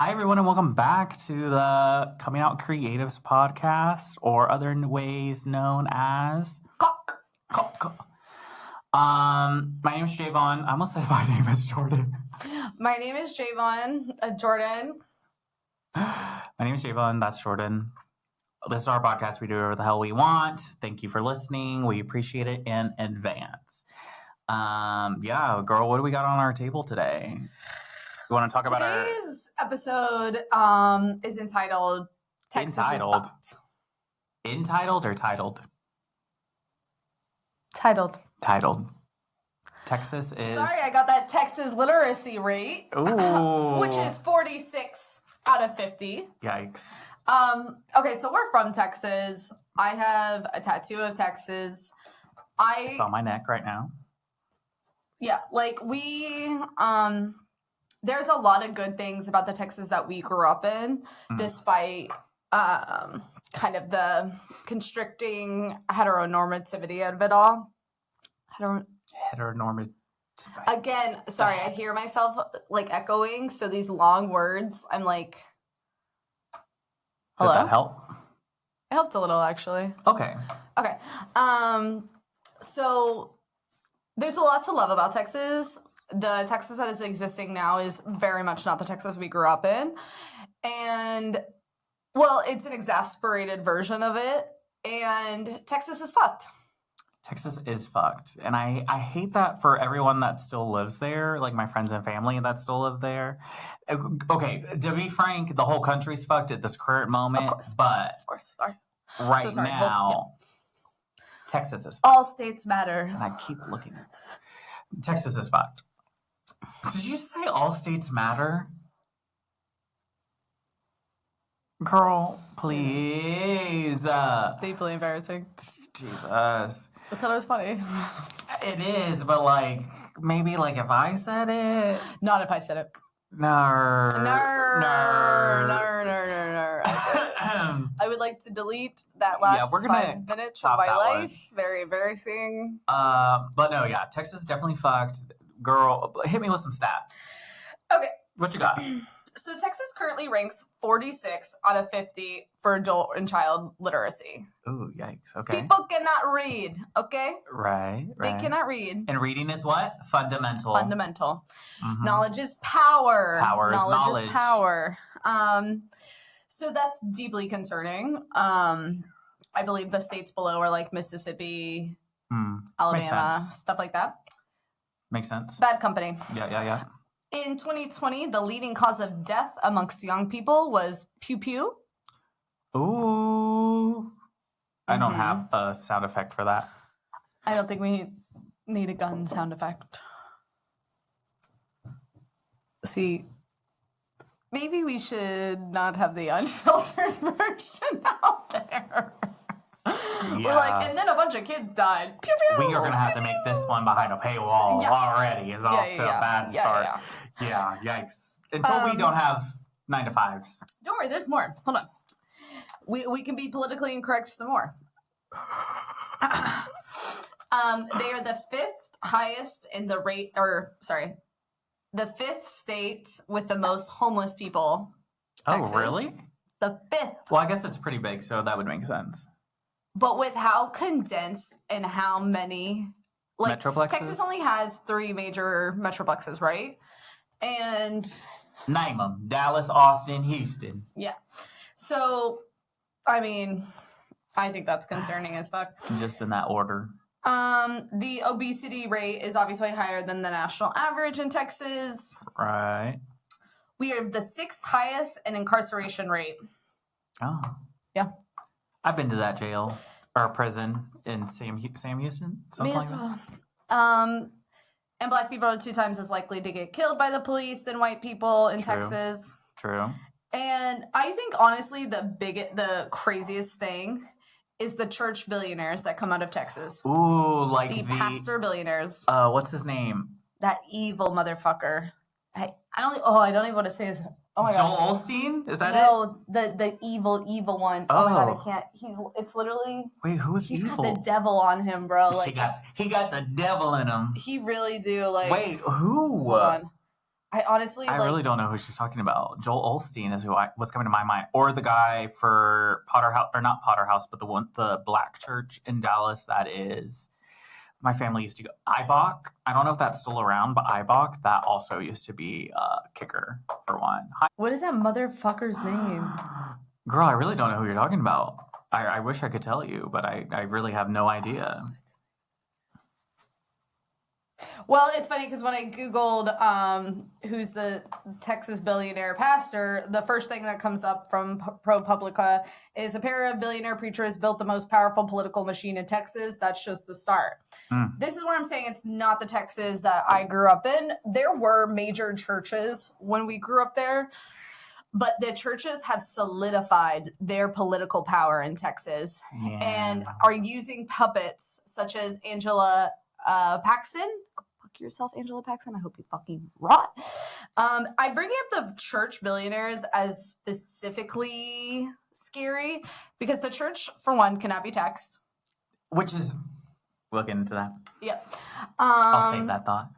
Hi, everyone, and welcome back to the Coming Out Creatives podcast, or other ways known as Cock. My name is Jayvon. I almost said my name is Jordan. My name is Jayvon, Jordan. My name is Jayvon. That's Jordan. This is our podcast. We do whatever the hell we want. Thank you for listening. We appreciate it in advance. Girl, what do we got on our table today? You want to talk about Today's episode is entitled Texas Entitled? is Fucked. Entitled or titled? Titled. Texas is... Sorry, I got that Texas literacy rate. Ooh. Which is 46 out of 50. Yikes. Okay, so we're from Texas. I have a tattoo of Texas. It's on my neck right now. Yeah, like there's a lot of good things about the Texas that we grew up in, despite kind of the constricting heteronormativity of it all. Heteronormative. Again, sorry, I hear myself like echoing, so these long words, I'm like, hello? Did that help? It helped a little, actually. Okay. So there's a lot to love about Texas. The Texas that is existing now is very much not the Texas we grew up in. And, well, it's an exasperated version of it. And Texas is fucked. Texas is fucked. And I hate that for everyone that still lives there, like my friends and family that still live there. Okay, to be frank, the whole country's fucked at this current moment. Of course. But Of course. Sorry. right So sorry. now, Texas is fucked. All states matter. And I keep looking at it. Texas is fucked. Did you say all states matter? Girl, please. Deeply embarrassing. Jesus. I thought it was funny. It is, but like, maybe like if I said it. Not if I said it. No. I would like to delete that last we're gonna 5 minutes chop of my that life. one. Very embarrassing. But no, yeah, Texas is definitely fucked. Girl, hit me with some stats. Okay. What you got? So Texas currently ranks 46 out of 50 for adult and child literacy. Ooh, yikes. Okay. People cannot read, okay? Right. They cannot read. And reading is what? Fundamental. Mm-hmm. Knowledge is power. Power is knowledge. Is power. So that's deeply concerning. I believe the states below are like Mississippi, Alabama, stuff like that. Makes sense. Bad company. Yeah. In 2020, the leading cause of death amongst young people was pew-pew. Ooh. I don't have a sound effect for that. I don't think we need a gun sound effect. See, maybe we should not have the unfiltered version out there. Yeah. We're like, and then a bunch of kids died. Pew, pew, we are going to have to make this one behind a paywall already. Is off to a bad start. Yeah, yikes. Until we don't have 9 to 5s. Don't worry, there's more. Hold on. We can be politically incorrect some more. They are the 5th highest in the rate, the 5th state with the most homeless people. Texas. Oh, really? The 5th. Well, I guess it's pretty big, so that would make sense. But with how condensed and how many, like, metroplexes? Texas only has 3 major metroplexes, right? And name them: Dallas, Austin, Houston. Yeah. So, I mean, I think that's concerning as fuck. Just in that order. The obesity rate is obviously higher than the national average in Texas. Right. We are the 6th highest in incarceration rate. Oh. Yeah. I've been to that jail or prison in Sam Houston. Something like that. And black people are 2 times as likely to get killed by the police than white people in True. Texas. True. And I think, honestly, the craziest thing is the church billionaires that come out of Texas. Ooh, like the pastor billionaires. What's his name? That evil motherfucker. I don't even want to say his. Oh my Joel god. Osteen? Is that it? No, the evil one. Oh my god, I can't. It's literally. Wait, who's he's evil? He's got the devil on him, bro. Like he got the devil in him. He really do. Like, wait, who? Hold on. I honestly, I really don't know who she's talking about. Joel Osteen is who was coming to my mind, or the guy for Potter House, or not Potter House, but the Black church in Dallas. That is, my family used to go. IBOC. I don't know if that's still around, but IBOC, that also used to be a kicker for one. What is that motherfucker's name? Girl, I really don't know who you're talking about. I wish I could tell you, but I really have no idea. Well, it's funny because when I Googled who's the Texas billionaire pastor, the first thing that comes up from ProPublica is a pair of billionaire preachers built the most powerful political machine in Texas. That's just the start. This is where I'm saying it's not the Texas that I grew up in. There were major churches when we grew up there, but the churches have solidified their political power in Texas and are using puppets such as Angela Paxson. Fuck yourself, Angela Paxson. I hope you fucking rot. I bring up the church billionaires as specifically scary because the church, for one, cannot be taxed. Which is, we'll get into that. Yeah. I'll save that thought.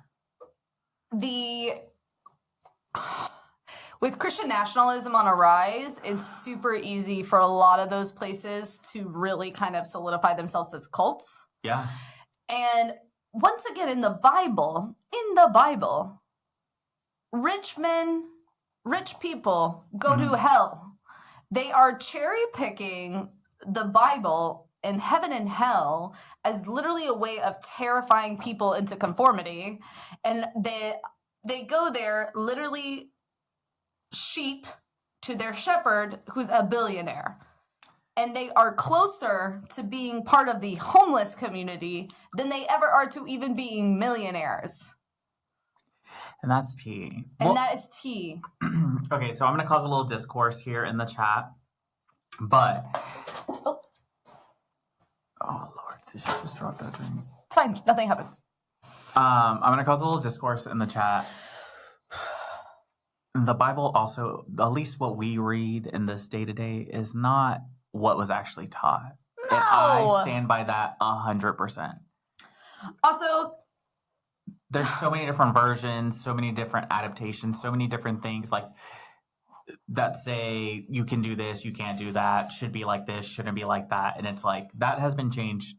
With Christian nationalism on a rise, it's super easy for a lot of those places to really kind of solidify themselves as cults. Yeah. And once again, in the Bible, rich men, rich people go to hell. They are cherry picking the Bible and heaven and hell as literally a way of terrifying people into conformity. And they go there literally sheep to their shepherd who's a billionaire. And they are closer to being part of the homeless community than they ever are to even being millionaires. And that's tea. And that is tea. Okay, so I'm going to cause a little discourse here in the chat. But... Oh, Lord. Did she just drop that drink? It's fine. Nothing happened. I'm going to cause a little discourse in the chat. The Bible also, at least what we read in this day-to-day, is not what was actually taught. No. And I stand by that 100%. Also, there's so many different versions, so many different adaptations, so many different things like that say you can do this, you can't do that, should be like this, shouldn't be like that. And it's like that has been changed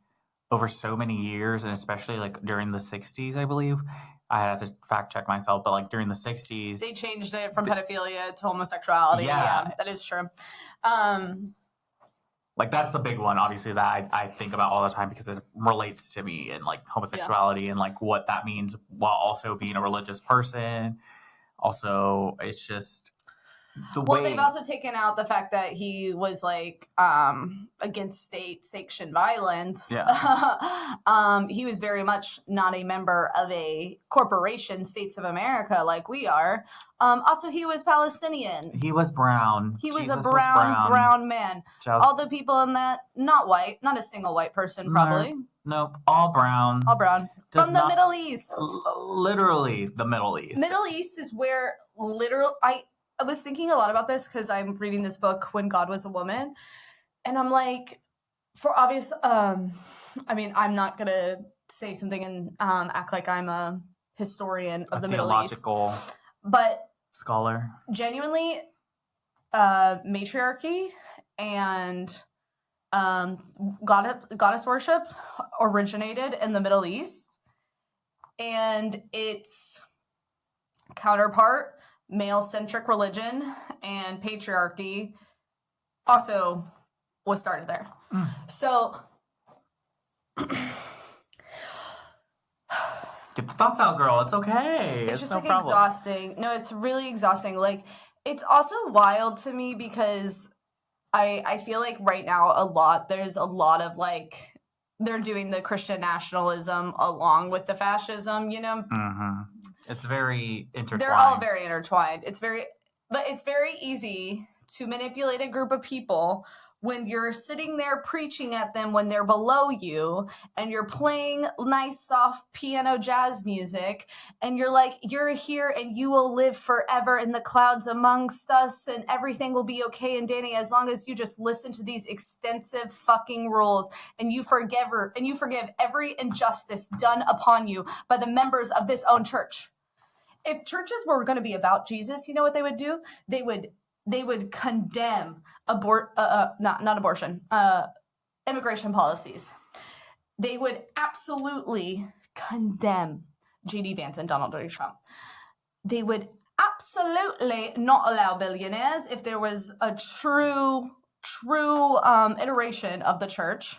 over so many years, and especially like during the 60s, I believe. I had to fact check myself, but like during the 60s, they changed it from pedophilia to homosexuality. Yeah, that is true. Like that's the big one, obviously, that I think about all the time because it relates to me and like homosexuality and like what that means while also being a religious person. Also, it's just they've also taken out the fact that he was like against state-sanctioned violence. Yeah. He was very much not a member of a corporation, States of America, like we are. Also, he was Palestinian. He was brown. He was a brown man. All the people in that, not white, not a single white person, probably. Nope, all brown. All brown. From the Middle East. Literally the Middle East. Middle East is where I was thinking a lot about this because I'm reading this book, When God Was a Woman. And I'm like, for obvious, I mean, I'm not going to say something and act like I'm a historian of the Middle East. But scholar. Genuinely, matriarchy and goddess worship originated in the Middle East. And its counterpart, male-centric religion and patriarchy, also was started there. So get the thoughts out, girl. It's okay. It's just no like problem. Exhausting. No, it's really exhausting. Like, it's also wild to me because I feel like right now there's a lot of like they're doing the Christian nationalism along with the fascism, you know? Mm-hmm. It's very intertwined. They're all very intertwined. It's very easy to manipulate a group of people when you're sitting there preaching at them when they're below you and you're playing nice, soft piano jazz music and you're like, you're here and you will live forever in the clouds amongst us and everything will be okay and dandy as long as you just listen to these extensive fucking rules and you forgive every injustice done upon you by the members of this own church. if churches were going to be about Jesus, you know what they would do? They would condemn not abortion, immigration policies. They would absolutely condemn J.D. Vance and Donald J. Trump. They would absolutely not allow billionaires if there was a true iteration of the church.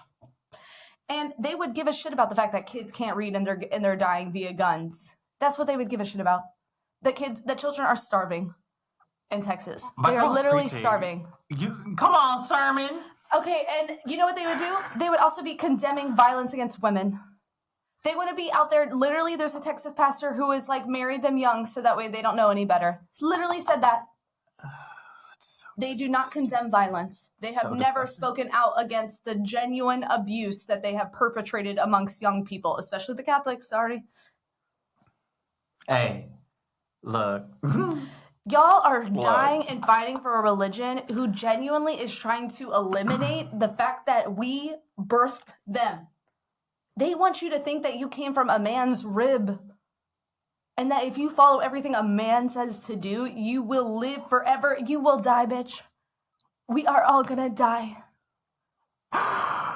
And they would give a shit about the fact that kids can't read and they're dying via guns. That's what they would give a shit about. The children are starving in Texas. They are literally starving. Come on, sermon. Okay, and you know what they would do? They would also be condemning violence against women. They wouldn't be out there. Literally, there's a Texas pastor who is like, marry them young so that way they don't know any better. Literally said that. They do not condemn violence. They have never spoken out against the genuine abuse that they have perpetrated amongst young people, especially the Catholics. Sorry. Hey, look. Y'all are dying and fighting for a religion who genuinely is trying to eliminate the fact that we birthed them. They want you to think that you came from a man's rib. And that if you follow everything a man says to do, you will live forever. You will die, bitch. We are all gonna die.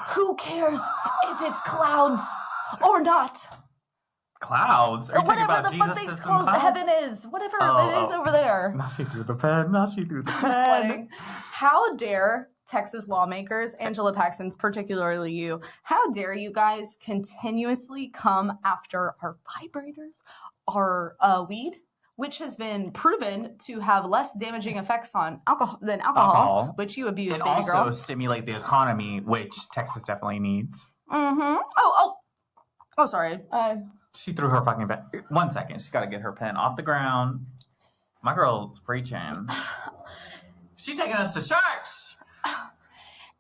Who cares if it's clouds or not? Clouds? Are you talking about Jesus' thing called heaven is? Whatever it is over there. Not she through the pen. Not she through the pen. I'm sweating. How dare Texas lawmakers, Angela Paxson's particularly you, how dare you guys continuously come after our vibrators, our weed, which has been proven to have less damaging effects on alcohol, which you abuse, and baby girl. also stimulate the economy, which Texas definitely needs. Mm-hmm. Oh, sorry. She threw her fucking pen. 1 second. She's got to get her pen off the ground. My girl's preaching. She taking us to church.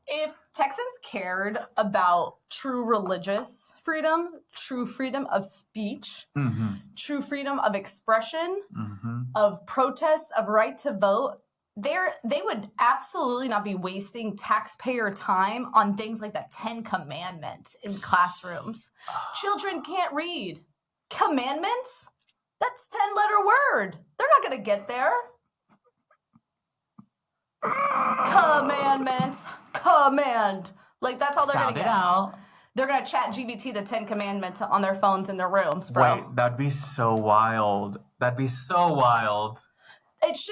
If Texans cared about true religious freedom, true freedom of speech, true freedom of expression, of protest, of right to vote, they would absolutely not be wasting taxpayer time on things like the 10 Commandments in classrooms. Children can't read. Commandments? That's 10-letter word. They're not going to get there. Commandments. Command. Like, that's all they're going to get. Out. They're going to chat GBT the 10 Commandments on their phones in their rooms, bro. Wait, that'd be so wild. That'd be so wild. It's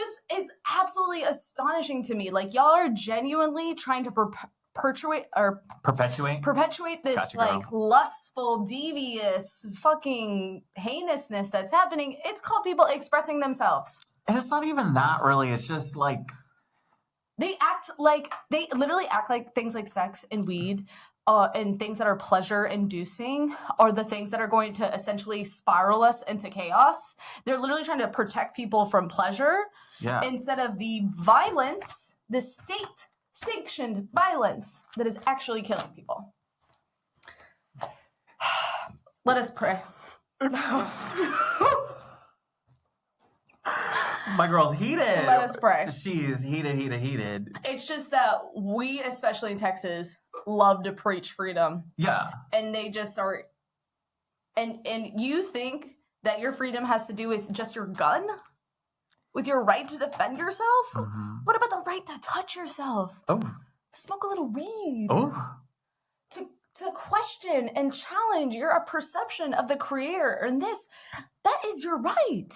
absolutely astonishing to me. Like, y'all are genuinely trying to perpetuate this, like, lustful, devious, fuking heinousness that's happening. It's called people expressing themselves. And it's not even that, really. It's just, like... They literally act like things like sex and weed and things that are pleasure-inducing are the things that are going to essentially spiral us into chaos. They're literally trying to protect people from pleasure instead of the violence, the state-sanctioned violence that is actually killing people. Let us pray. My girl's heated. Let us pray. She's heated. It's just that we, especially in Texas, love to preach freedom. Yeah. And they just are... And you think that your freedom has to do with just your gun? With your right to defend yourself? Mm-hmm. What about the right to touch yourself? Oh. To smoke a little weed? Oh. To question and challenge your perception of the creator and this. That is your right.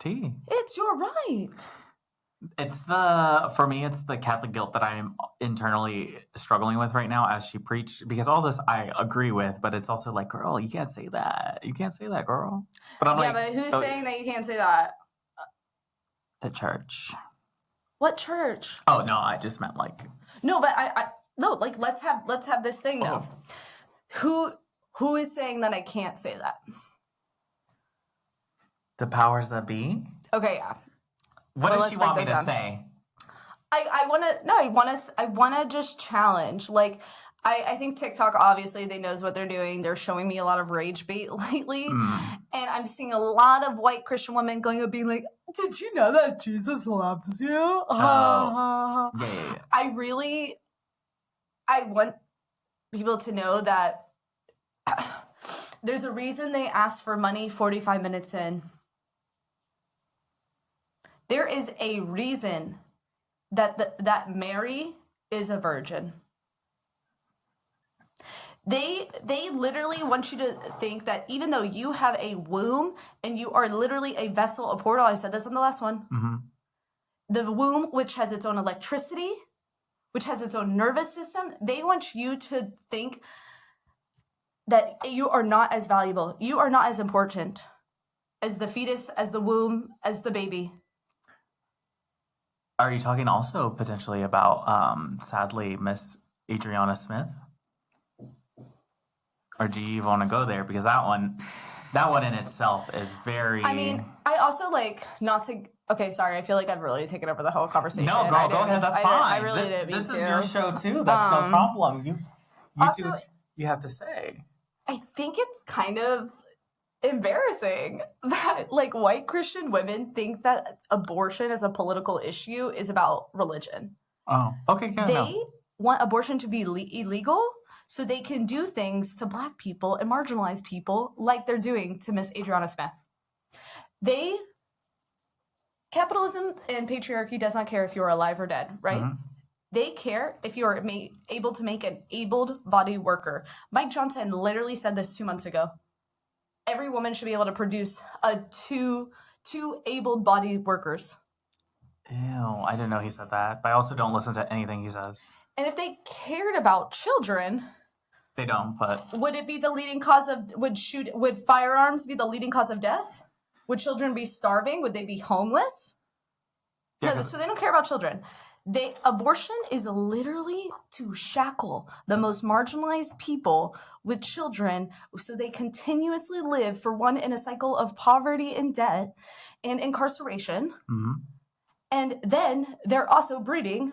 It's your right. For me, it's the Catholic guilt that I'm internally struggling with right now as she preached, because all this I agree with, but it's also like, girl, you can't say that. You can't say that, girl. But I'm but who's saying that you can't say that? The church. What church? Oh, no, I just meant like... No, but let's have this thing though. Who is saying that I can't say that? The powers that be? Okay, yeah. What does she want me to say? I want to just challenge. Like, I think TikTok, obviously, they knows what they're doing. They're showing me a lot of rage bait lately. And I'm seeing a lot of white Christian women going up being like, did you know that Jesus loves you? Yeah. I want people to know that there's a reason they asked for money 45 minutes in. There is a reason that Mary is a virgin. They literally want you to think that even though you have a womb and you are literally a vessel, a portal, I said this on the last one, the womb, which has its own electricity, which has its own nervous system, they want you to think that you are not as valuable. You are not as important as the fetus, as the womb, as the baby. Are you talking also potentially about, sadly, Miss Adriana Smith? Or do you want to go there? Because that one in itself is very... I mean, I also not to... Okay, sorry. I feel like I've really taken over the whole conversation. No, girl, go ahead. That's fine. I really didn't mean This to. is your show, too. That's no problem. You also, do what you have to say. I think it's kind of embarrassing that, white Christian women think that abortion as a political issue is about religion. Oh, okay. Yeah, they want abortion to be illegal so they can do things to Black people and marginalized people like they're doing to Miss Adriana Smith. Capitalism and patriarchy does not care if you're alive or dead, right? Mm-hmm. They care if you're able to make an able-bodied worker. Mike Johnson literally said this 2 months ago. Every woman should be able to produce two able-bodied workers. Ew, I didn't know he said that. But I also don't listen to anything he says. And if they cared about children... They don't, but... Would it be the leading cause of... Would firearms be the leading cause of death? Would children be starving? Would they be homeless? Yeah, no, so they don't care about children. Abortion is literally to shackle the most marginalized people with children so they continuously live, for one, in a cycle of poverty and debt and incarceration. Mm-hmm. And then they're also breeding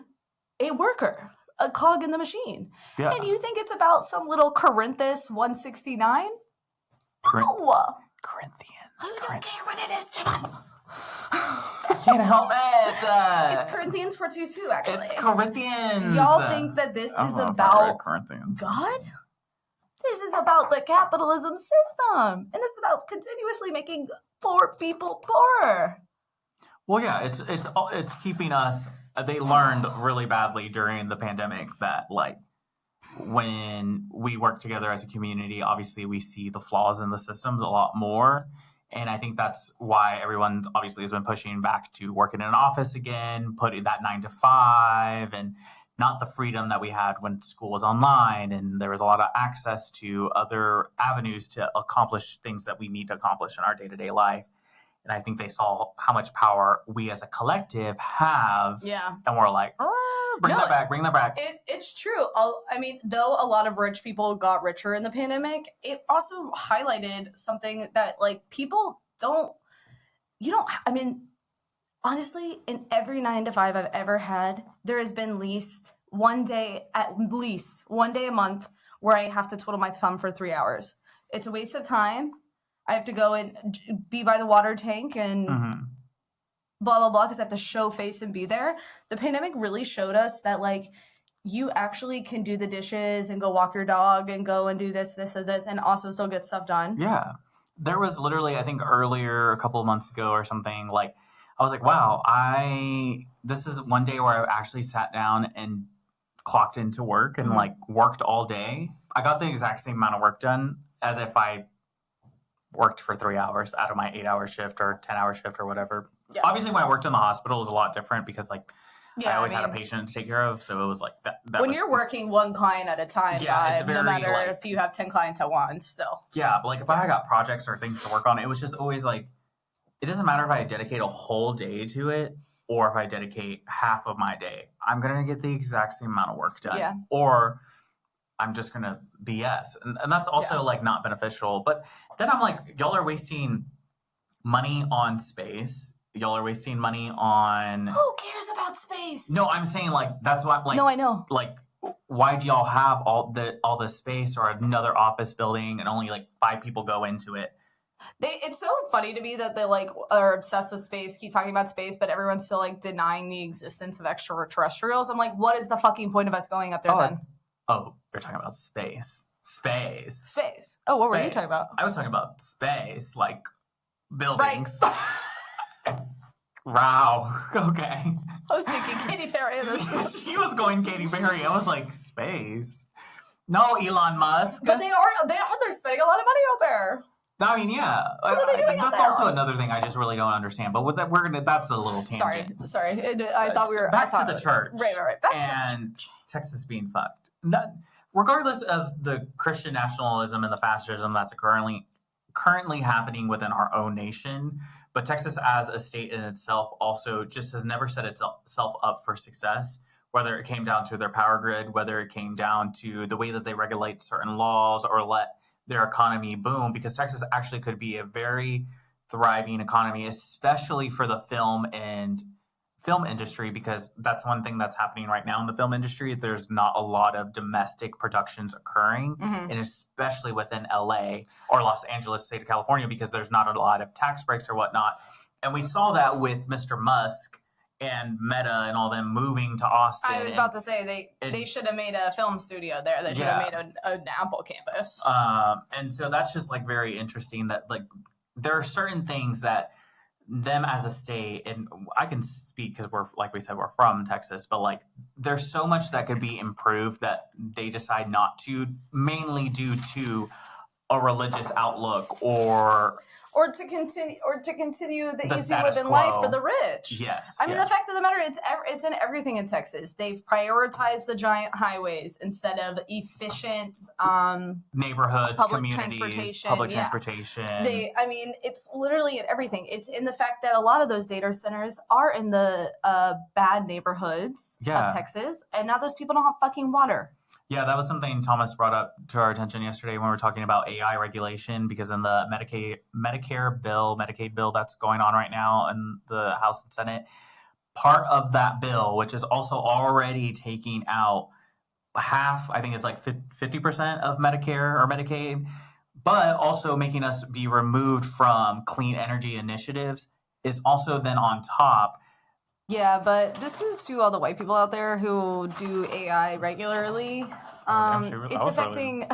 a worker, a cog in the machine. Yeah. And you think it's about some little Corinthus 169? No! Corinthians. I don't care what it is, Jayvon. I can't help it. It's Corinthians 4:22, actually. It's Corinthians. Y'all think that this is about God? This is about the capitalism system. And it's about continuously making poor people poorer. Well, yeah, it's keeping us... They learned really badly during the pandemic that, when we work together as a community, obviously we see the flaws in the systems a lot more. And I think that's why everyone obviously has been pushing back to working in an office again, putting that 9 to 5, and not the freedom that we had when school was online. And there was a lot of access to other avenues to accomplish things that we need to accomplish in our day-to-day life. And I think they saw how much power we as a collective have. Yeah. And we're like, bring that back. It's true. Though a lot of rich people got richer in the pandemic, it also highlighted something that, people honestly, in every 9 to 5 I've ever had, there has been at least one day a month where I have to twiddle my thumb for 3 hours. It's a waste of time. I have to go and be by the water tank and blah, blah, blah, because I have to show face and be there. The pandemic really showed us that, you actually can do the dishes and go walk your dog and go and do this, and also still get stuff done. Yeah. There was literally, I think earlier, a couple of months ago or something, I was like, wow, this is one day where I actually sat down and clocked into work and, worked all day. I got the exact same amount of work done as if I worked for 3 hours out of my 8-hour shift or 10-hour shift or whatever. Yeah. Obviously, when I worked in the hospital, it was a lot different because, I always had a patient to take care of. So it was that when you're working one client at a time, it's very, no matter if you have 10 clients at once, still. Yeah, but if I got projects or things to work on, it was just always it doesn't matter if I dedicate a whole day to it or if I dedicate half of my day. I'm going to get the exact same amount of work done. Yeah. Or I'm just going to BS. And that's also not beneficial. But then I'm y'all are wasting money on space. Y'all are wasting money on... Who cares about space? No, I'm saying that's why no, I know. Why do y'all have all this space or another office building and only 5 people go into it? It's so funny to me that they are obsessed with space, keep talking about space, but everyone's still denying the existence of extraterrestrials. I'm what is the fucking point of us going up there then? Oh, you're talking about space. Space. Oh, what were you talking about? I was talking about space, buildings. Right. Wow. Okay. I was thinking Katy Perry in this. She was going Katy Perry. I was like, space. No, Elon Musk. But they're spending a lot of money out there. I mean, yeah. What are they doing out That's there? also another thing I just really don't understand. But with that, that's a little tangent. Sorry. I thought we were back to the church. Right. Back and to the church. Texas being fucked. Regardless of the Christian nationalism and the fascism that's currently happening within our own nation, but Texas as a state in itself also just has never set itself up for success, whether it came down to their power grid, whether it came down to the way that they regulate certain laws or let their economy boom, because Texas actually could be a very thriving economy, especially for the film industry, because that's one thing that's happening right now in the film industry. There's not a lot of domestic productions occurring, and especially within LA or Los Angeles, state of California, because there's not a lot of tax breaks or whatnot. And we saw that with Mr. Musk and Meta and all them moving to Austin. I was about to say they should have made a film studio there. They should have made an Apple campus. And so that's just like very interesting that like there are certain things that them as a state, and I can speak because we're, like we said, we're from Texas, but like there's so much that could be improved that they decide not to, mainly due to a religious outlook or to continue the easy status living quo. life for the rich. Yes. I mean, the fact of the matter, it's in everything in Texas. They've prioritized the giant highways instead of efficient neighborhoods, public communities, transportation. public transportation. It's literally in everything. It's in the fact that a lot of those data centers are in the bad neighborhoods of Texas, and now those people don't have fucking water. Yeah, that was something Thomas brought up to our attention yesterday when we were talking about AI regulation, because in the Medicaid bill that's going on right now in the House and Senate, part of that bill, which is also already taking out half, I think it's like 50% of Medicare or Medicaid, but also making us be removed from clean energy initiatives, is also then on top. Yeah, but this is to all the white people out there who do AI regularly. It's affecting,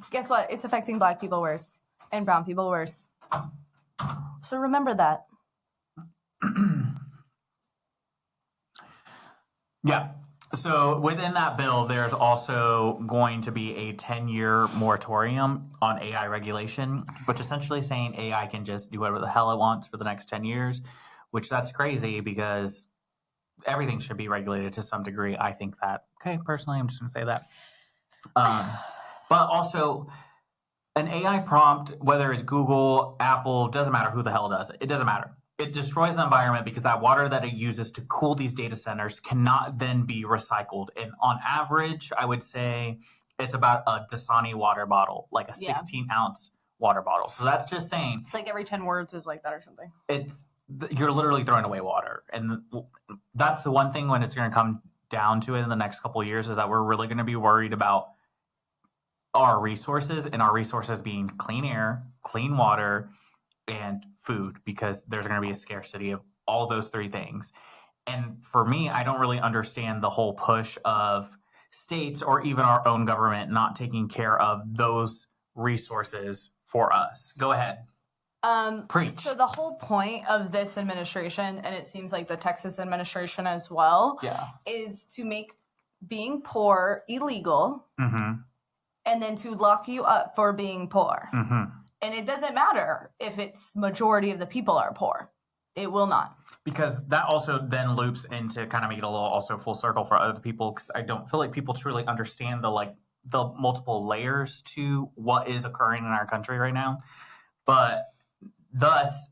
guess what? It's affecting black people worse and brown people worse. So remember that. Yeah. So within that bill, there's also going to be a 10-year moratorium on AI regulation, which essentially saying AI can just do whatever the hell it wants for the next 10 years, which that's crazy because everything should be regulated to some degree. I think that. Okay, personally, I'm just going to say that. But also, an AI prompt, whether it's Google, Apple, doesn't matter who the hell does it. It doesn't matter. It destroys the environment because that water that it uses to cool these data centers cannot then be recycled. And on average, I would say it's about a Dasani water bottle, like a 16-ounce water bottle. So that's just saying. It's like every 10 words is like that or something. You're literally throwing away water. And that's the one thing when it's going to come down to it in the next couple of years, is that we're really going to be worried about our resources, and our resources being clean air, clean water, and food, because there's going to be a scarcity of all those three things. And for me, I don't really understand the whole push of states or even our own government not taking care of those resources for us. Go ahead. Preach. So the whole point of this administration, and it seems like the Texas administration as well, is to make being poor illegal, and then to lock you up for being poor. And it doesn't matter if it's majority of the people are poor. It will not. Because that also then loops into kind of make it a little also full circle for other people, because I don't feel like people truly understand the multiple layers to what is occurring in our country right now. But thus,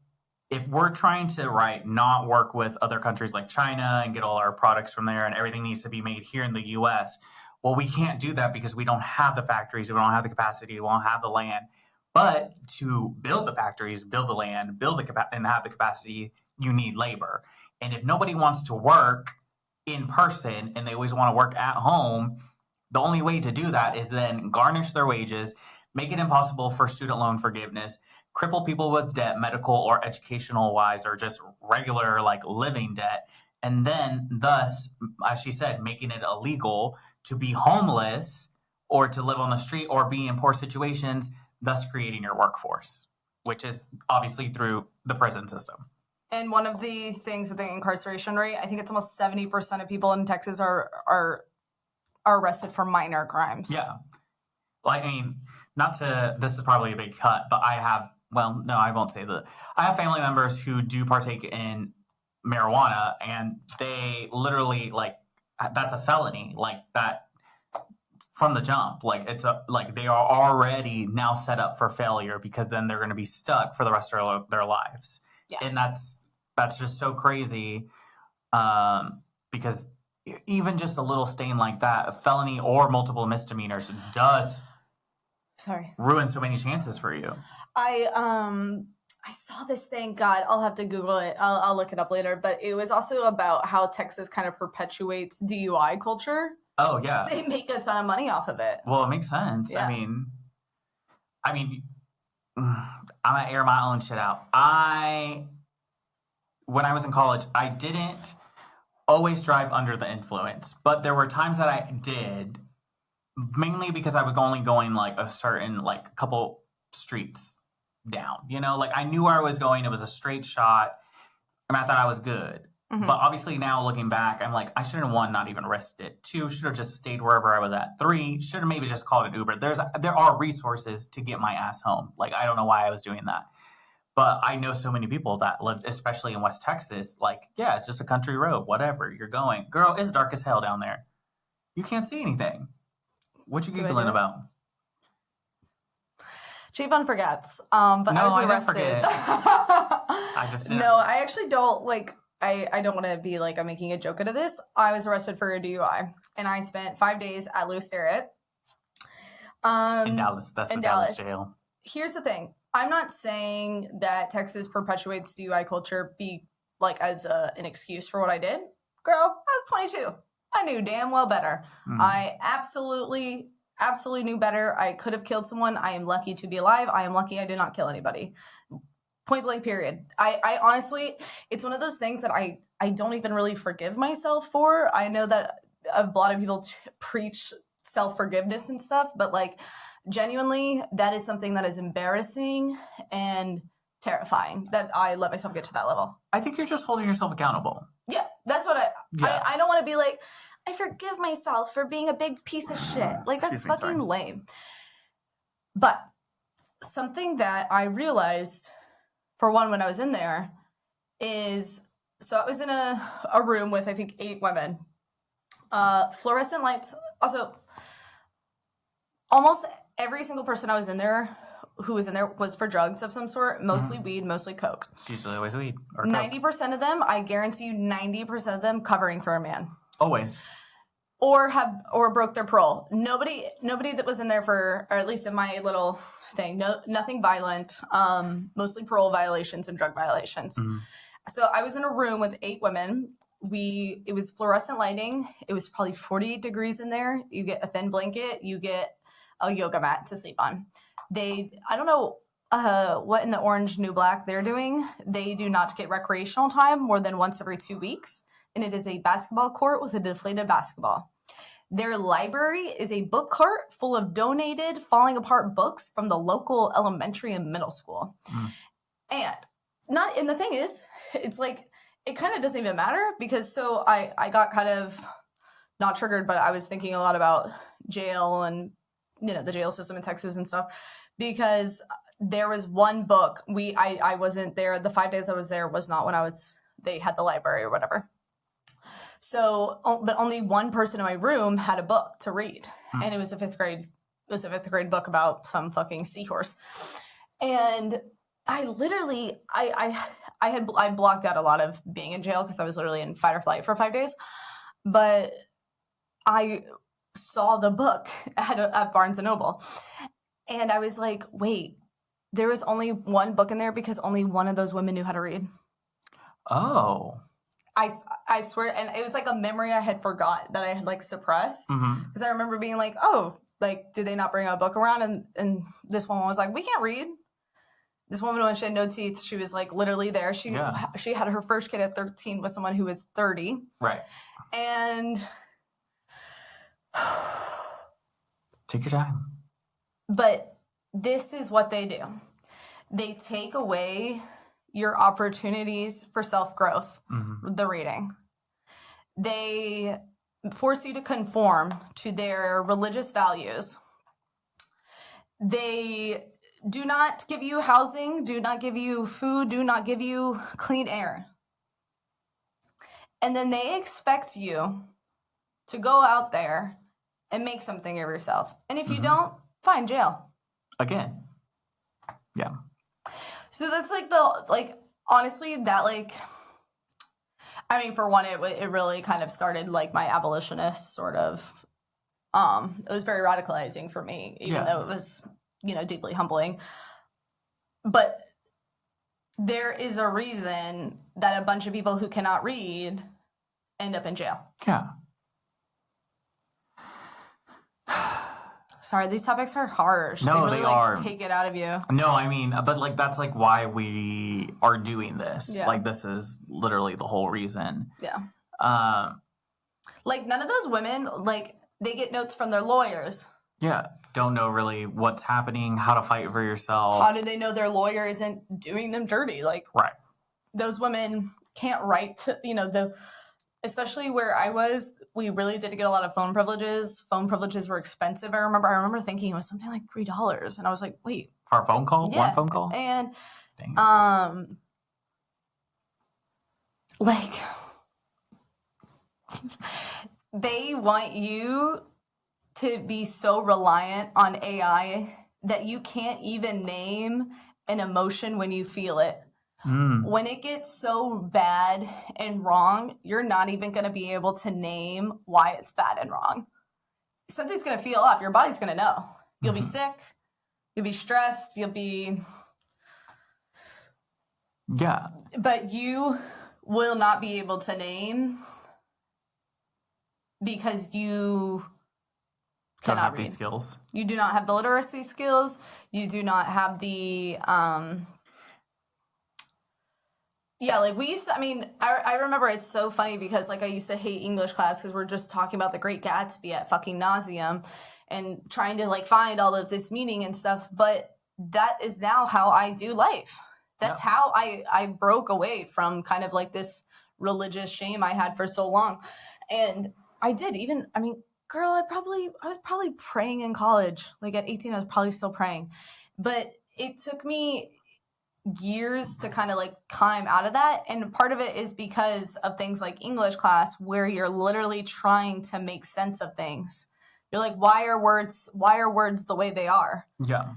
if we're trying to not work with other countries like China and get all our products from there and everything needs to be made here in the U.S., well, we can't do that because we don't have the factories, we don't have the capacity, we don't have the land. But to build the factories, build the land, and have the capacity, you need labor. And if nobody wants to work in person and they always want to work at home, the only way to do that is then garnish their wages, make it impossible for student loan forgiveness, cripple people with debt, medical or educational wise, or just regular living debt. And then thus, as she said, making it illegal to be homeless or to live on the street or be in poor situations, thus creating your workforce, which is obviously through the prison system. And one of the things with the incarceration rate, I think it's almost 70% of people in Texas are arrested for minor crimes. Yeah. Well, I mean, this is probably a big cut, but I won't say that. I have family members who do partake in marijuana, and they literally, like, that's a felony, like, that from the jump. Like, they are already now set up for failure, because then they're going to be stuck for the rest of their lives. Yeah. And that's just so crazy, because even just a little stain like that, a felony or multiple misdemeanors, does ruin so many chances for you. I saw this thing. God, I'll have to Google it. I'll look it up later. But it was also about how Texas kind of perpetuates DUI culture. Oh, yeah. They make a ton of money off of it. Well, it makes sense. Yeah. I mean, I'm going to air my own shit out. When I was in college, I didn't always drive under the influence. But there were times that I did, mainly because I was only going, like, a certain, like, a couple streets down, like, I knew where I was going. It was a straight shot, and I thought I was good. Mm-hmm. But obviously now looking back, I'm like, I should have, 1, not even risked it. 2, should have just stayed wherever I was at. 3, should have maybe just called an Uber. There are resources to get my ass home. Like, I don't know why I was doing that. But I know so many people that lived, especially in West Texas, like, yeah, it's just a country road, whatever, you're going. Girl, it's dark as hell down there. You can't see anything. What you giggling about? Jayvon forgets, but no, I was arrested. I didn't forget. I just didn't. No, I actually don't, like, I don't want to be like I'm making a joke out of this. I was arrested for a DUI, and I spent 5 days at Lewis Sterrett. In Dallas. That's the Dallas jail. Here's the thing. I'm not saying that Texas perpetuates DUI culture as an excuse for what I did. Girl, I was 22. I knew damn well better. Mm-hmm. I absolutely knew better. I could have killed someone. I am lucky to be alive. I am lucky I did not kill anybody. Point blank, period. I honestly, it's one of those things that I don't even really forgive myself for. I know that a lot of people preach self-forgiveness and stuff, but, like, genuinely, that is something that is embarrassing and terrifying that I let myself get to that level. I think you're just holding yourself accountable. Yeah, that's what I don't want to be like, I forgive myself for being a big piece of shit. Like, that's fucking lame. But something that I realized, for one, when I was in there, is, so I was in a room with, I think, 8 women. Fluorescent lights. Also, almost every single person who was in there was for drugs of some sort, mostly weed, mostly coke. It's usually always weed. Or 90% of them, I guarantee you, 90% of them covering for a man. Always. Or broke their parole. Nobody that was in there for, or at least in my little thing, nothing violent, mostly parole violations and drug violations. Mm-hmm. So I was in a room with 8 women. It was fluorescent lighting. It was probably 48 degrees in there. You get a thin blanket. You get a yoga mat to sleep on. I don't know what in the Orange New Black they're doing. They do not get recreational time more than once every 2 weeks. And it is a basketball court with a deflated basketball. Their library is a book cart full of donated, falling apart books from the local elementary and middle school. Mm. And the thing is, it's like, it kind of doesn't even matter, because so I got kind of not triggered, but I was thinking a lot about jail and, the jail system in Texas and stuff, because there was one book I wasn't there. The 5 days I was there was not when they had the library or whatever. So, but only one person in my room had a book to read, and it was a fifth grade book about some fucking seahorse. And I literally, I blocked out a lot of being in jail because I was literally in fight or flight for 5 days, but I saw the book at Barnes and Noble, and I was like, wait, there was only one book in there because only one of those women knew how to read. Oh. I swear, and it was like a memory I had forgot that I had, like, suppressed, because I remember being like, oh, like, did they not bring a book around? And this woman was like, we can't read. This woman, when she had no teeth, she was, like, literally there. She had her first kid at 13 with someone who was 30. Right. And take your time. But this is what they do. They take away your opportunities for self-growth, Mm-hmm. the reading. They force you to conform to their religious values. They do not give you housing, do not give you food, do not give you clean air. And then they expect you to go out there and make something of yourself. And if you Mhm. don't, fine, jail. Again. Yeah. So that's like honestly, that like, I mean, for one, it really kind of started like my abolitionist sort of, it was very radicalizing for me, even though it was, deeply humbling. But there is a reason that a bunch of people who cannot read end up in jail. Yeah. Sorry, these topics are harsh. No, really, they are. Take it out of you. No, I mean, but like that's like why we are doing this. Yeah. Like this is literally the whole reason. Yeah. Like none of those women, like they get notes from their lawyers. Yeah. Don't know really what's happening, how to fight for yourself. How do they know their lawyer isn't doing them dirty? Like, right. Those women can't write to, especially where I was, we really did get a lot of phone privileges. Phone privileges were expensive. I remember thinking it was something like $3. And I was like, wait. For a phone call? Yeah. One phone call? And, Dang. like, they want you to be so reliant on AI that you can't even name an emotion when you feel it. When it gets so bad and wrong, you're not even going to be able to name why it's bad and wrong. Something's going to feel off. Your body's going to know. You'll be sick. You'll be stressed. You'll be... Yeah. But you will not be able to name because you Don't cannot have read. these skills. You do not have the literacy skills. You do not have the... Yeah, like we used to, I remember it's so funny because like I used to hate English class because we're just talking about the Great Gatsby at fucking nauseum and trying to like find all of this meaning and stuff. But that is now how I do life. That's how I broke away from kind of like this religious shame I had for so long. And I did girl, I was probably praying in college. Like at 18, I was probably still praying. But it took me years to kind of like climb out of that, and part of it is because of things like English class where you're literally trying to make sense of things. You're like, why are words the way they are? Yeah.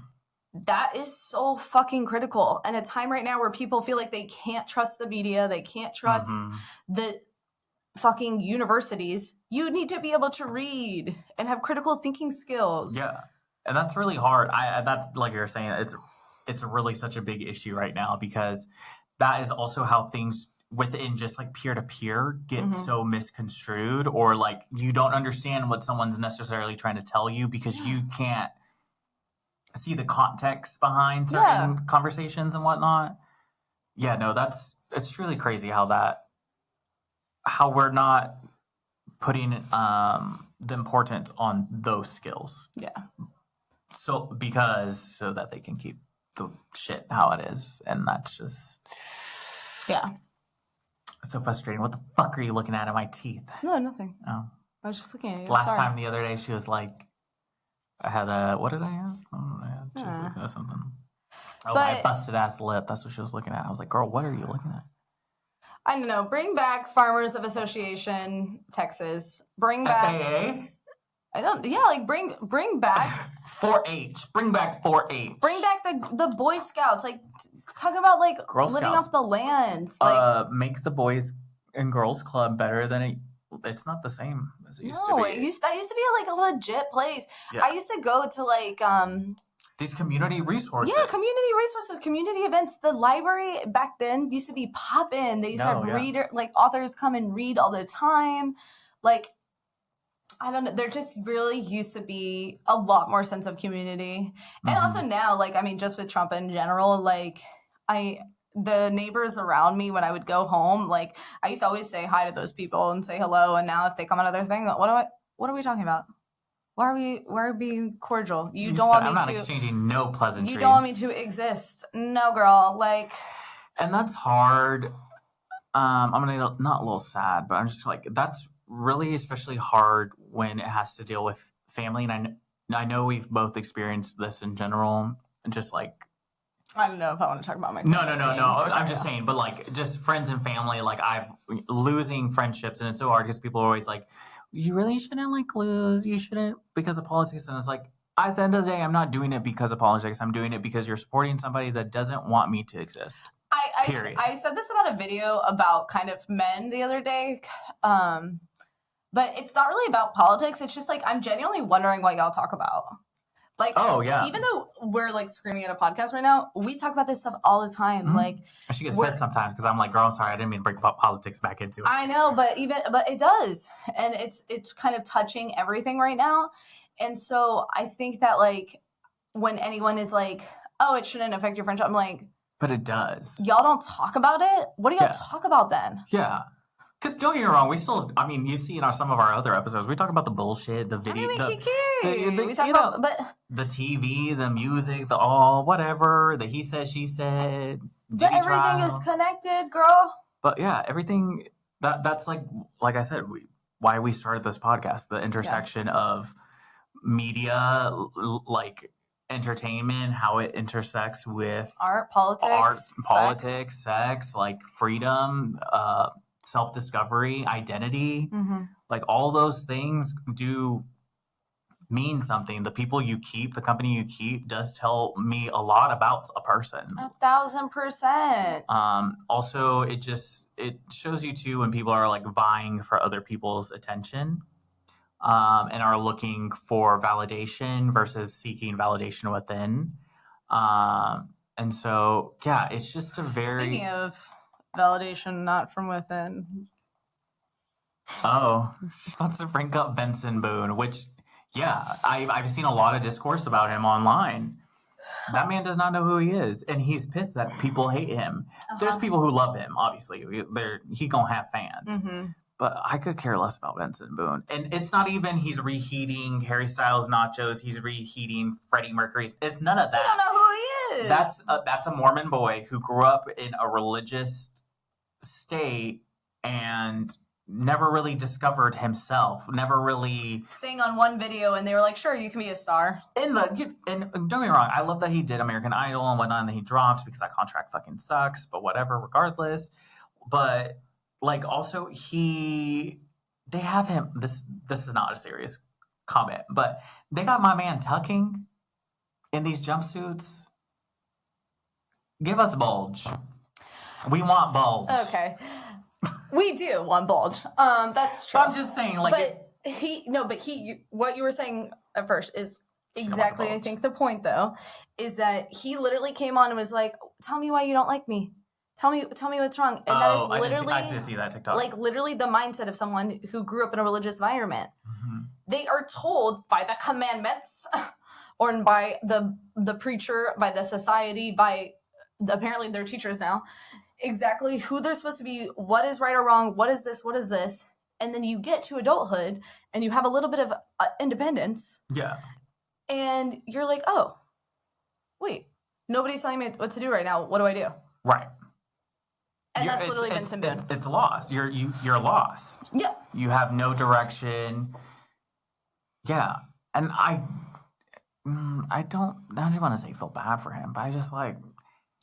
That is so fucking critical in a time right now where people feel like they can't trust the media, they can't trust the fucking universities. You need to be able to read and have critical thinking skills. Yeah, and that's really hard. That's like you're saying, it's really such a big issue right now because that is also how things within just like peer-to-peer get so misconstrued, or like you don't understand what someone's necessarily trying to tell you because you can't see the context behind certain conversations and whatnot. Yeah, no, it's really crazy how we're not putting the importance on those skills. Yeah. So that they can keep the shit how it is, and that's just it's so frustrating. What the fuck are you looking at in my teeth? No, nothing. Oh, I was just looking at you. last time the other day she was like, I had what did I have? She was looking at something. My busted ass lip. That's what she was looking at. I was like, girl, what are you looking at? I don't know. Bring back Farmers of Association, Texas. Bring back FAA? Bring back 4-H. Bring back 4-H. Bring back the Boy Scouts. Like, talk about like Girl living Scouts. off the land. Like, make the Boys and Girls Club better than it's not the same as it used to be. that used to be like a legit place. Yeah. I used to go to like these community resources. Yeah, community resources, community events. The library back then used to be poppin'. They used to have authors come and read all the time. Like, I don't know. There just really used to be a lot more sense of community. And also now, like, just with Trump in general, like, the neighbors around me when I would go home, like, I used to always say hi to those people and say hello. And now if they come on another thing, what are we talking about? Why are we being cordial? You don't want me I'm not exchanging no pleasantries. You don't want me to exist. No, girl. Like, And that's hard. I'm gonna not a little sad, but I'm just like that's really especially hard when it has to deal with family. And I know we've both experienced this in general, just like I don't know if I want to talk about my no. Okay, I'm just saying, but like just friends and family, like I've losing friendships, and it's so hard because people are always like, you really shouldn't like lose, you shouldn't because of politics, and it's like at the end of the day, I'm not doing it because of politics. I'm doing it because you're supporting somebody that doesn't want me to exist. Period. I said this about a video about kind of men the other day, but it's not really about politics. It's just like I'm genuinely wondering what y'all talk about. Like, oh yeah, even though we're like screaming at a podcast right now, we talk about this stuff all the time. Mm-hmm. Like, she gets pissed sometimes because I'm like, girl, I'm sorry, I didn't mean to bring politics back into it. I know, but it does, and it's kind of touching everything right now. And so I think that like when anyone is like, oh, it shouldn't affect your friendship, I'm like, but it does. Y'all don't talk about it? What do y'all talk about then? Yeah. Because don't get me wrong, we still, I mean, you see in some of our other episodes, we talk about the bullshit, the video. I mean, we talk about, but the TV, the music, the all, whatever, the he said, she said. But everything is connected, girl. But yeah, everything, that's like I said, why we started this podcast, the intersection of media, like, entertainment, how it intersects with art, politics, sex, like freedom, self-discovery, identity, like all those things do mean something. The people you keep, the company you keep does tell me a lot about a person. 1,000%. Also, it shows you too when people are like vying for other people's attention. And are looking for validation versus seeking validation within. And so, yeah, it's just a very... Speaking of validation not from within. Oh, she wants to bring up Benson Boone, which, yeah, I've seen a lot of discourse about him online. That man does not know who he is, and he's pissed that people hate him. There's people who love him, obviously. He gonna have fans. But I could care less about Benson Boone. And it's not even he's reheating Harry Styles' nachos. He's reheating Freddie Mercury's. It's none of that. I don't know who he is. That's a Mormon boy who grew up in a religious state and never really discovered himself. Never really... Sang on one video and they were like, sure, you can be a star. And don't get me wrong, I love that he did American Idol and whatnot and then he drops because that contract fucking sucks. But whatever, regardless. But... like also they have him, this is not a serious comment, but they got my man tucking in these jumpsuits. Give us bulge. We want bulge. Okay. We do want bulge. That's true. I'm just saying like what you were saying at first is exactly I think the point though, is that he literally came on and was like, tell me why you don't like me. Tell me what's wrong. And that is literally, I didn't see that TikTok. Like literally the mindset of someone who grew up in a religious environment. They are told by the commandments or by the preacher, by the society, by apparently their teachers now, exactly who they're supposed to be, what is right or wrong, what is this. And then you get to adulthood and you have a little bit of independence. Yeah. And you're like, oh, wait, nobody's telling me what to do right now. What do I do? Right. And that's literally Benson Boone. It's lost. You're lost. Yeah. You have no direction. Yeah. And I don't want to say feel bad for him, but I just like...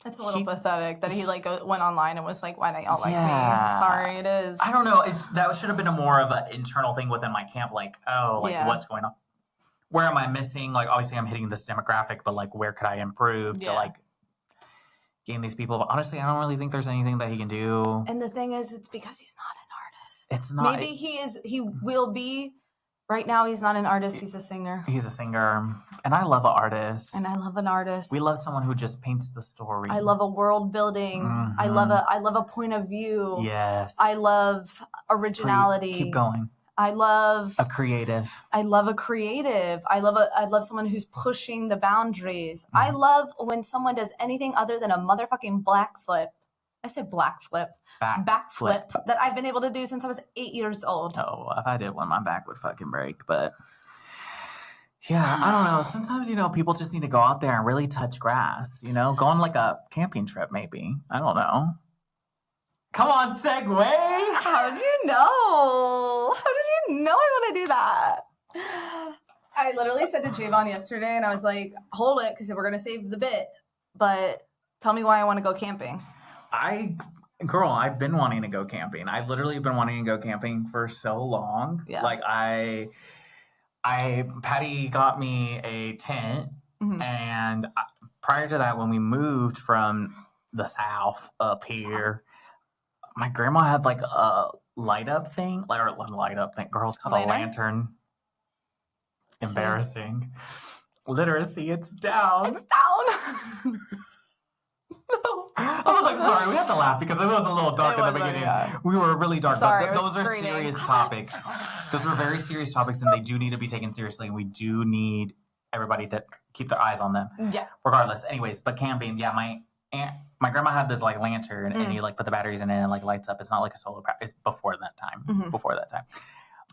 It's a little pathetic that he like went online and was like, why don't y'all like me? Sorry, it is. I don't know. That should have been more of an internal thing within my camp. Like, what's going on? Where am I missing? Like, obviously I'm hitting this demographic, but like, where could I improve to like... gain these people, but honestly, I don't really think there's anything that he can do. And the thing is, it's because he's not an artist. It's not. Maybe he will be. Right now, he's not an artist. He's a singer. He's a singer. And I love an artist. And I love an artist. We love someone who just paints the story. I love a world building. I love a point of view. Yes. I love originality. Keep going. I love a creative. I love someone who's pushing the boundaries. I love when someone does anything other than a motherfucking black flip. I said black flip. Back flip that I've been able to do since I was 8 years old. Oh, if I did one, my back would fucking break. But Yeah, I don't know. Sometimes, people just need to go out there and really touch grass, go on like a camping trip, maybe. I don't know. Come on, segue. How did you know? How did you know I want to do that? I literally said to Jayvon yesterday, and I was like, hold it, because we're going to save the bit. But tell me why I want to go camping. Girl, I've been wanting to go camping. I've literally been wanting to go camping for so long. Yeah. Like, Patty got me a tent, and prior to that, when we moved from the South up here, my grandma had like a light up thing. Girl, it's called a lantern. Embarrassing. Literacy, it's down. It's down. No. I was like, sorry, we have to laugh because it was a little dark in the beginning. We were really dark, sorry, but those are serious topics. Those were very serious topics, and they do need to be taken seriously, and we do need everybody to keep their eyes on them. Yeah. Regardless. Anyways, but camping, yeah, my grandma had this like lantern, and you like put the batteries in it and like lights up. It's not like a solar power. It's before that time. Before that time.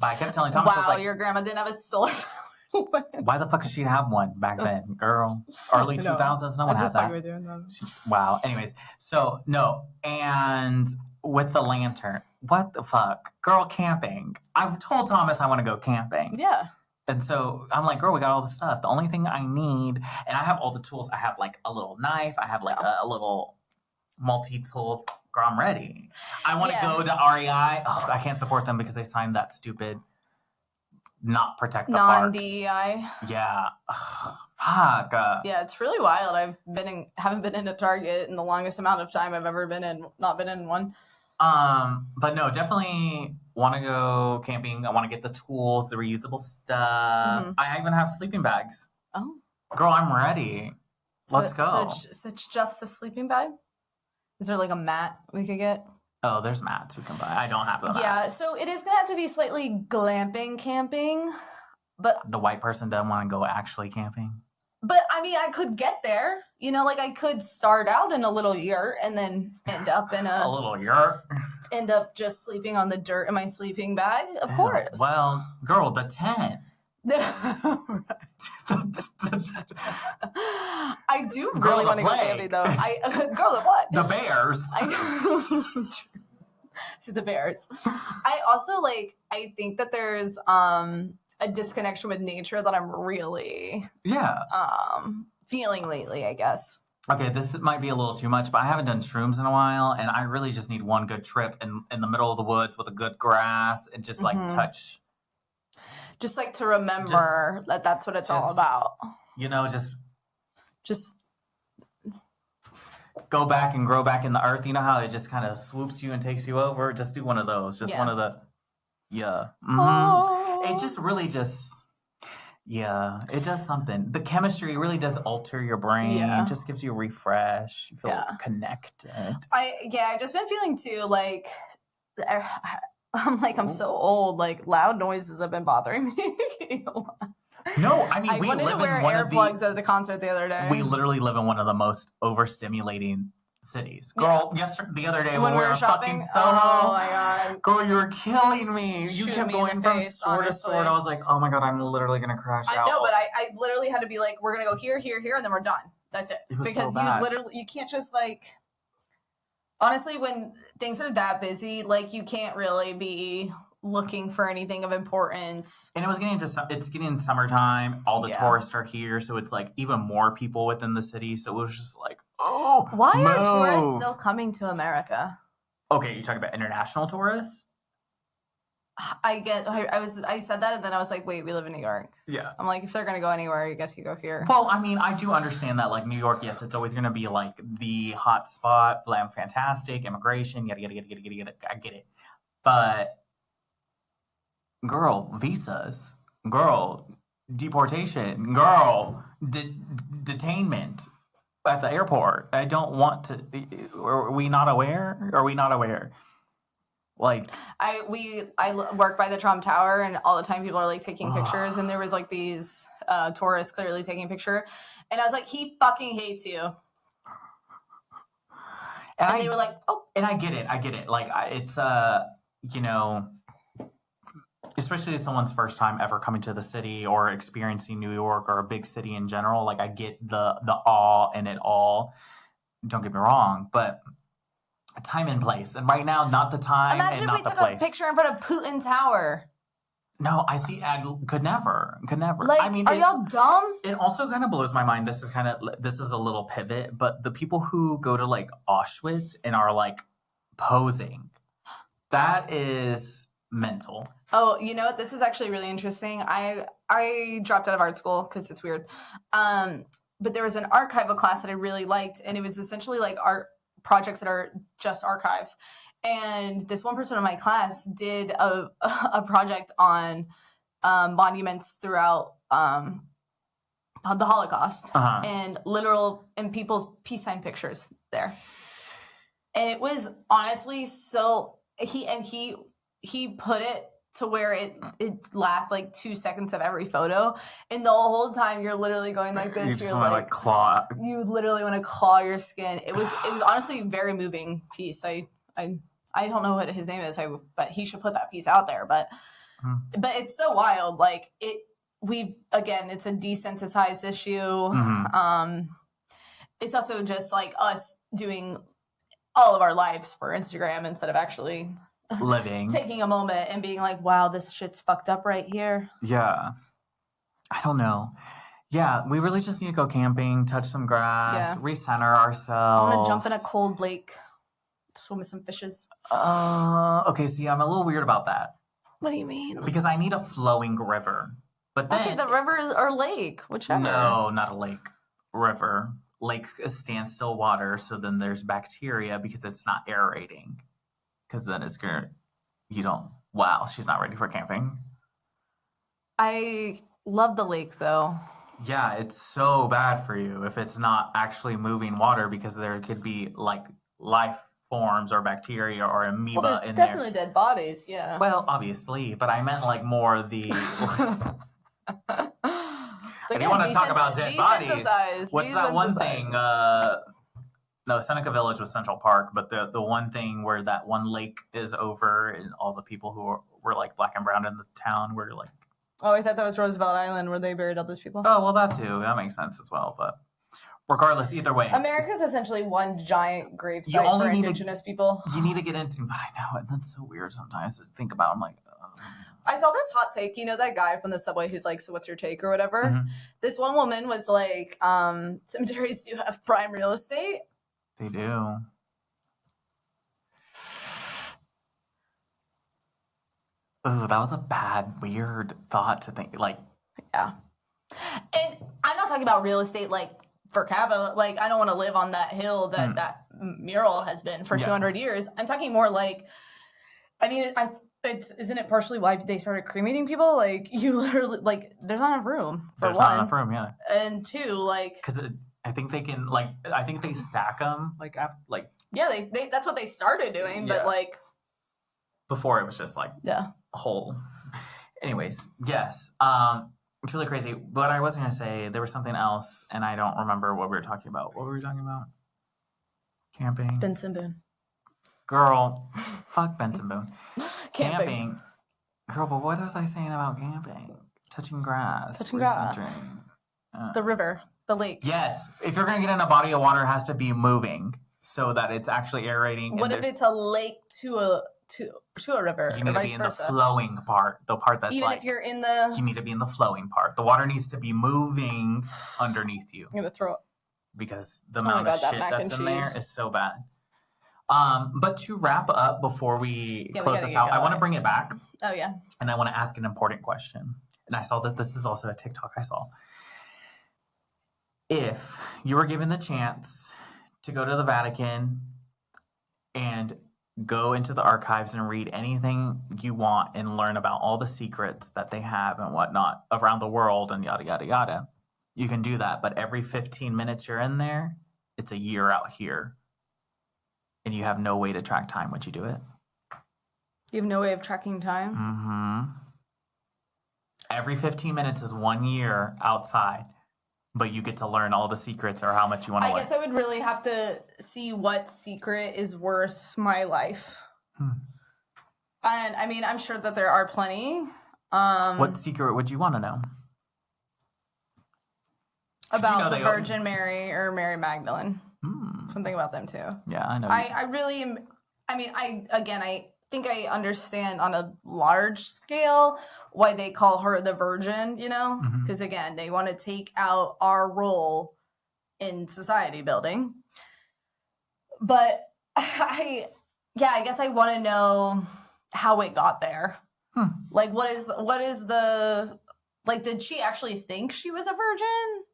But I kept telling Thomas, wow, your grandma didn't have a solar power. Why the fuck did she have one back then, girl? Early 2000s, no one had that. Wow. Anyways, so no, and with the lantern, what the fuck, girl? Camping. I've told Thomas I want to go camping. Yeah. And so I'm like, girl, we got all the stuff. The only thing I need, and I have all the tools. I have like a little knife. I have like a little multi-tool. Girl, I'm ready. I want to go to REI. Oh, I can't support them because they signed that stupid not protect the parks. Non-DEI. Yeah. Ugh, fuck. Yeah, it's really wild. Haven't been in a Target in the longest amount of time I've ever not been in one. But no, definitely want to go camping. I want to get the tools, the reusable stuff. I even have sleeping bags. Oh. Girl, I'm ready. Let's go. So it's just a sleeping bag? Is there like a mat we could get? Oh, there's mats we can buy. I don't have them. Yeah, so it is going to have to be slightly glamping camping, but... The white person doesn't want to go actually camping? But, I mean, I could get there. Like I could start out in a little yurt and then end up in a... A little yurt? End up just sleeping on the dirt in my sleeping bag, of course. Well, girl, the tent. I do really want to go camping, though. Girl, the what? The bears. See, the bears. I also I think that there's a disconnection with nature that I'm really feeling lately, I guess. Okay, this might be a little too much, but I haven't done shrooms in a while, and I really just need one good trip in the middle of the woods with a good grass and just touch. Just to remember that that's what it's all about. Just go back and grow back in the earth. You know how it just kind of swoops you and takes you over? Just do one of those. Just one of the, It just really it does something. The chemistry really does alter your brain. It just gives you a refresh. You feel connected. I've just been feeling too, I'm so old. Loud noises have been bothering me. No, I mean, I wanted to wear earplugs at the concert the other day. We literally live in one of the most overstimulating cities. Girl, the other day when we were shopping, fucking Soho. Oh my god. Girl, you were killing me. You kept going from store to store, and I was like, oh my god, I'm literally going to crash out. I know, but I literally had to be like, we're going to go here, here, here, and then we're done. That's it. Because you can't just honestly, when things are that busy, you can't really be looking for anything of importance. And it's getting summertime. All the tourists are here, so it's even more people within the city. So it was just why are tourists still coming to America? Okay, you're talking about international tourists? I said that, and then I was like, wait, we live in New York. Yeah. I'm like, if they're going to go anywhere, I guess you go here. Well, I mean, I do understand that, New York, yes, it's always going to be, the hot spot, blam, fantastic, immigration, yada, yada, yada, yada, yada, yada, I get it. But, girl, visas, girl, deportation, girl, detainment at the airport. I don't want to, are we not aware? Are we not aware? I work by the Trump Tower, and all the time people are taking pictures, and there was these tourists clearly taking a picture, and I was like, he fucking hates you. And they were like, oh. And I get it. It's especially someone's first time ever coming to the city or experiencing New York or a big city in general. Like, I get the awe in it all. Don't get me wrong, but a time and place. And right now, not the time Imagine and if not we the took place. a picture in front of Putin Tower. No, I could never. Like, I mean, are y'all dumb? It also kind of blows my mind. This is a little pivot, but the people who go to like Auschwitz and are like posing, that is mental. Oh, you know what? This is actually really interesting. I dropped out of art school because it's weird. But there was an archival class that I really liked, and it was essentially like art projects that are just archives. And this one person in my class did a project on monuments throughout the Holocaust and people's peace sign pictures there. And it was honestly so he put it to where it lasts like 2 seconds of every photo, and the whole time you're literally going like this. You just want to like claw. You literally want to claw your skin. It was honestly a very moving piece. I don't know what his name is, but he should put that piece out there. But it's so wild. Like it's a desensitized issue. Mm-hmm. It's also just like us doing all of our lives for Instagram instead of actually living, taking a moment and being like, wow, this shit's fucked up right here. Yeah. I don't know. Yeah, we really just need to go camping, touch some grass, recenter ourselves. I want to jump in a cold lake. Swim with some fishes. Okay, see, I'm a little weird about that. What do you mean? Because I need a flowing river. But then the river or lake, whichever. No, not a lake. River. Lake is standstill water, so then there's bacteria because it's not aerating. Because then it's wow, she's not ready for camping. I love the lake, though. Yeah, it's so bad for you if it's not actually moving water because there could be like life forms or bacteria or amoeba in there. Well, there's definitely dead bodies, yeah. Well, obviously, but I meant like more the... I didn't want to talk about dead bodies. What's that one thing? No, Seneca Village was Central Park, but the one thing where that one lake is over and all the people who were like black and brown in the town were like... Oh, I thought that was Roosevelt Island where they buried all those people. Oh, well, that too. That makes sense as well, but... Regardless, either way. America's essentially one giant grave site for indigenous people. You need to get into... I know, and that's so weird sometimes to think about. I'm like... I saw this hot take. You know that guy from the subway who's like, so what's your take or whatever? Mm-hmm. This one woman was like, cemeteries do have prime real estate. They do. Oh, that was a bad, weird thought to think. Like... Yeah. And I'm not talking about real estate like... For capital, like, I don't want to live on that hill that mural has been for 200 years. I'm talking more like, I mean, isn't it partially why they started cremating people? Like, you literally, like, there's not enough room, for there's one. Not enough room, yeah. And two, like... Because I think they can, like, I think they stack them, like, after, like... Yeah, they that's what they started doing, but, like... Before it was just, like, a whole... Anyways, yes. It's really crazy. But I was going to say, there was something else, and I don't remember what we were talking about. What were we talking about? Camping. Benson Boone. Girl, fuck Benson Boone. Camping. Girl, but what was I saying about camping? Touching grass. The river. The lake. Yes. If you're going to get in a body of water, it has to be moving so that it's actually aerating. What if it's a lake to a river? You need to be in the flowing part, the part that's even if you're in the... You need to be in the flowing part. The water needs to be moving underneath you. I'm going to throw up. Because the amount of shit that's in there is so bad. But to wrap up before we close this out, I want to bring it back. Oh, yeah. And I want to ask an important question. And I saw that this is also a TikTok I saw. If you were given the chance to go to the Vatican and go into the archives and read anything you want and learn about all the secrets that they have and whatnot around the world and yada, yada, yada, you can do that. But every 15 minutes you're in there, it's a year out here. And you have no way to track time. Would you do it? You have no way of tracking time? Mm-hmm. Every 15 minutes is 1 year outside. But you get to learn all the secrets or how much you want to learn. I guess I would really have to see what secret is worth my life. And I mean, I'm sure that there are plenty. What secret would you want to know? About the Virgin Mary or Mary Magdalene. Something about them too. Yeah, I know. I really am. I mean, I think I understand on a large scale why they call her the Virgin, you know? Because again, they want to take out our role in society building. But I guess I want to know how it got there. Like, what is the, like, did she actually think she was a virgin?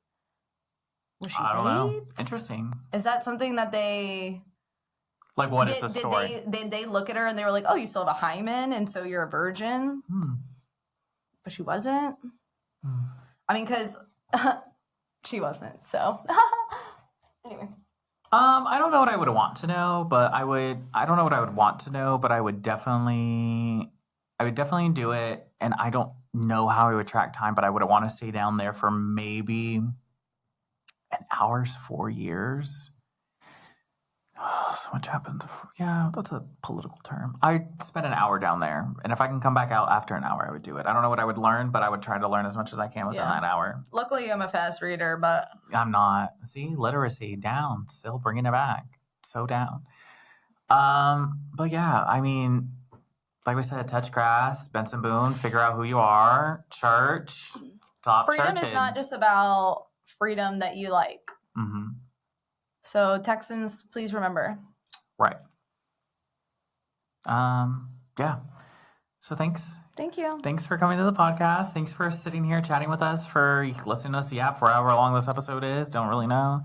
Was she I don't know. Interesting. Is that something that they... Like, what is the story? Did they look at her and they were like, oh, you still have a hymen, and so you're a virgin? But she wasn't? I mean, because she wasn't, so... Anyway. I don't know what I would want to know, but I don't know what I would want to know, but I would definitely do it, and I don't know how I would track time, but I would want to stay down there for maybe an hour's 4 years. Oh, so much happens. Yeah, that's a political term. I spent an hour down there, and if I can come back out after an hour, I would do it. I don't know what I would learn, but I would try to learn as much as I can within that hour. Luckily, I'm a fast reader, but... I'm not. See, literacy, down. Still bringing it back. So down. But yeah, I mean, like we said, touch grass, Benson Boone, figure out who you are, church, stop freedom churching. Is not just about freedom that you like. So Texans, please remember. Right. Yeah. So thanks. Thank you. Thanks for coming to the podcast. Thanks for sitting here chatting with us, for listening to us for however long this episode is. Don't really know.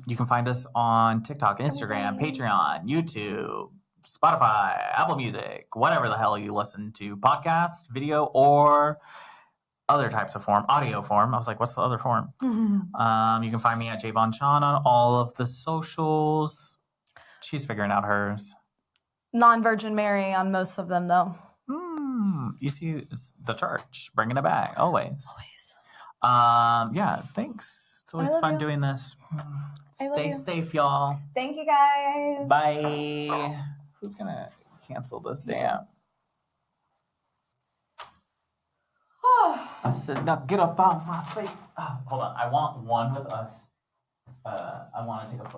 You can find us on TikTok, Instagram, Patreon, YouTube, Spotify, Apple Music, whatever the hell you listen to, podcasts, video, or other types of form, audio form. I was like, what's the other form? You can find me at Jayvon Sean on all of the socials. She's figuring out hers. Non-Virgin Mary on most of them, though. You see, it's the church, bringing it back, always. Yeah, thanks. It's always fun doing this. Stay safe, y'all. Thank you, guys. Bye. Who's going to cancel this damn? I said, now get up on my plate. Oh, hold on. I want one with us. I want to take a photo.